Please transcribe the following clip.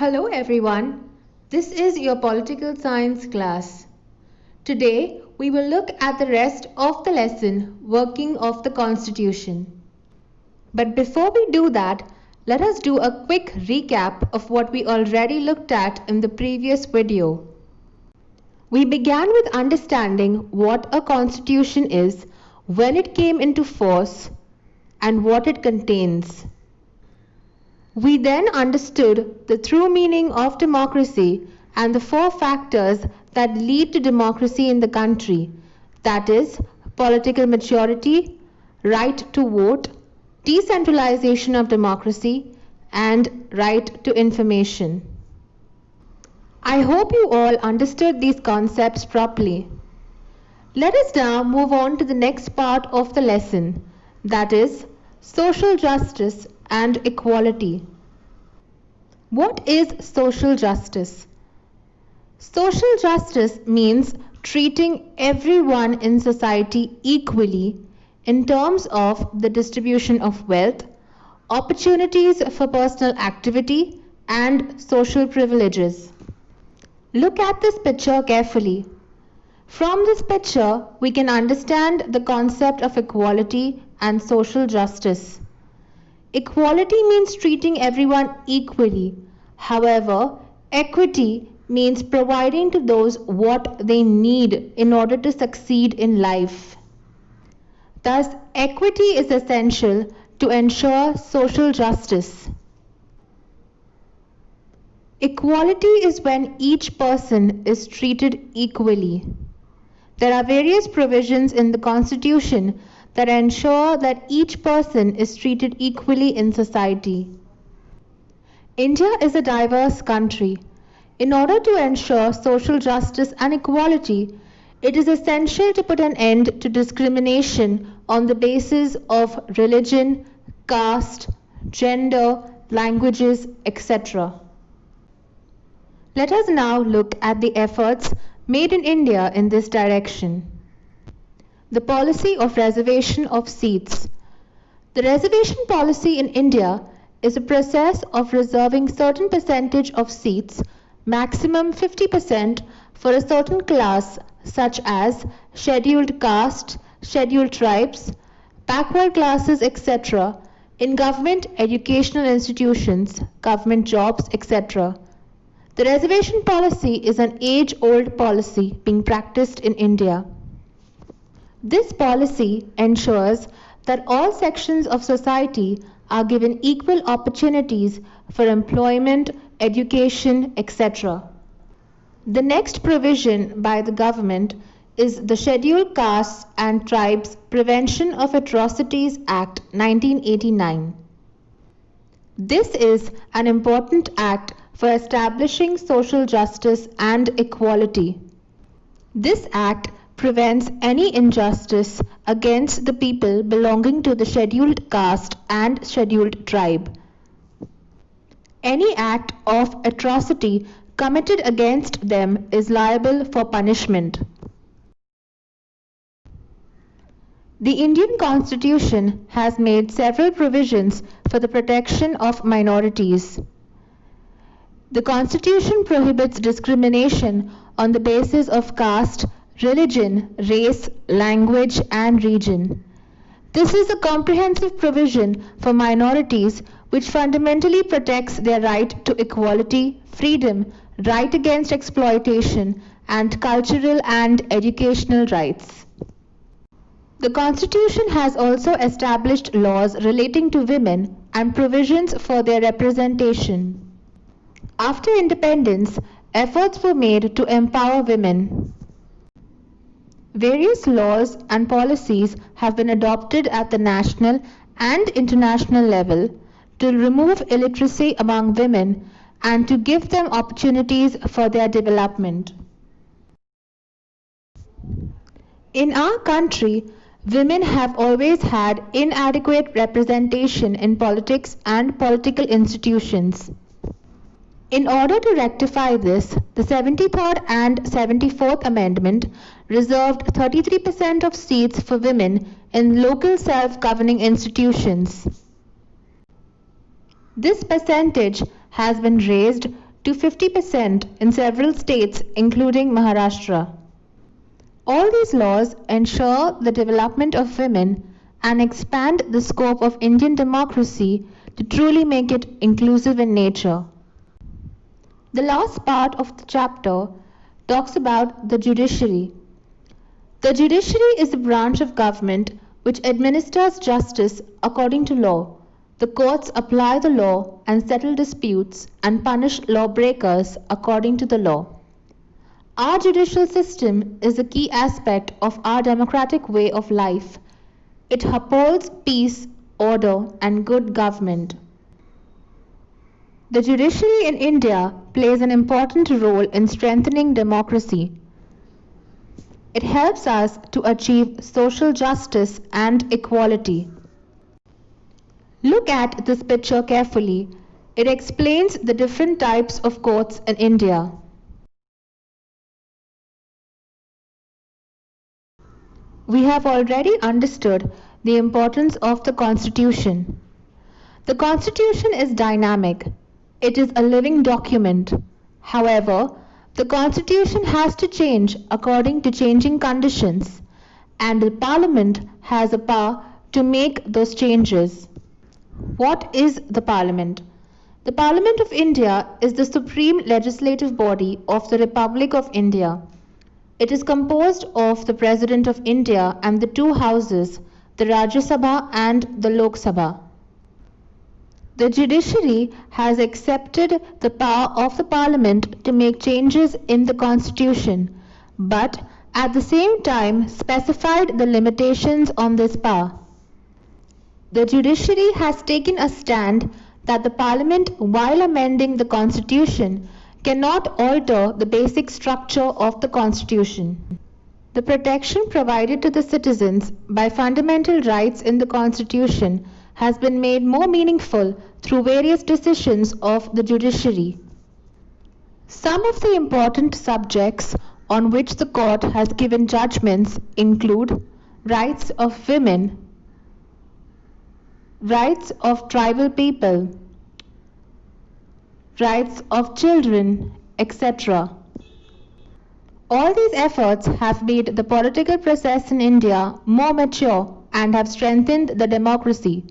Hello everyone, this is your political science class. Today we will look at the rest of the lesson, working of the Constitution. But before we do that, let us do a quick recap of what we already looked at in the previous video. We began with understanding what a constitution is, when it came into force, and what it contains. We then understood the true meaning of democracy and the 4 factors that lead to democracy in the country, that is, political maturity, right to vote, decentralization of democracy, and right to information. I hope you all understood these concepts properly. Let us now move on to the next part of the lesson, that is, social justice and equality. What is social justice? Social justice means treating everyone in society equally in terms of the distribution of wealth, opportunities for personal activity, and social privileges. Look at this picture carefully. From this picture, we can understand the concept of equality and social justice. Equality means treating everyone equally. However, equity means providing to those what they need in order to succeed in life. Thus, equity is essential to ensure social justice. Equality is when each person is treated equally. There are various provisions in the Constitution that ensure that each person is treated equally in society. India is a diverse country. In order to ensure social justice and equality, it is essential to put an end to discrimination on the basis of religion, caste, gender, languages, etc. Let us now look at the efforts made in India in this direction. The policy of reservation of seats. The reservation policy in India is a process of reserving certain percentage of seats, maximum 50%, for a certain class such as scheduled caste, scheduled tribes, backward classes, etc. in government educational institutions, government jobs, etc. The reservation policy is an age-old policy being practiced in India. This policy ensures that all sections of society are given equal opportunities for employment, education, etc. The next provision by the government is the Scheduled Castes and Tribes Prevention of Atrocities Act 1989. This is an important act for establishing social justice and equality. This act prevents any injustice against the people belonging to the scheduled caste and scheduled tribe. Any act of atrocity committed against them is liable for punishment. The Indian Constitution has made several provisions for the protection of minorities. The Constitution prohibits discrimination on the basis of caste, religion, race, language, and region. This is a comprehensive provision for minorities which fundamentally protects their right to equality, freedom, right against exploitation, and cultural and educational rights. The Constitution has also established laws relating to women and provisions for their representation. After independence, efforts were made to empower women. Various laws and policies have been adopted at the national and international level to remove illiteracy among women and to give them opportunities for their development. In our country, women have always had inadequate representation in politics and political institutions. In order to rectify this, the 73rd and 74th Amendment reserved 33% of seats for women in local self-governing institutions. This percentage has been raised to 50% in several states including Maharashtra. All these laws ensure the development of women and expand the scope of Indian democracy to truly make it inclusive in nature. The last part of the chapter talks about the judiciary. The judiciary is a branch of government which administers justice according to law. The courts apply the law and settle disputes and punish lawbreakers according to the law. Our judicial system is a key aspect of our democratic way of life. It upholds peace, order, and good government. The judiciary in India plays an important role in strengthening democracy. It helps us to achieve social justice and equality. Look at this picture carefully. It explains the different types of courts in India. We have already understood the importance of the Constitution. The Constitution is dynamic. It is a living document. However, the Constitution has to change according to changing conditions, and the Parliament has a power to make those changes. What is the Parliament? The Parliament of India is the supreme legislative body of the Republic of India. It is composed of the President of India and the two houses, the Rajya Sabha and the Lok Sabha. The judiciary has accepted the power of the Parliament to make changes in the Constitution, but at the same time specified the limitations on this power. The judiciary has taken a stand that the Parliament, while amending the Constitution, cannot alter the basic structure of the Constitution. The protection provided to the citizens by fundamental rights in the Constitution has been made more meaningful through various decisions of the judiciary. Some of the important subjects on which the court has given judgments include rights of women, rights of tribal people, rights of children, etc. All these efforts have made the political process in India more mature and have strengthened the democracy.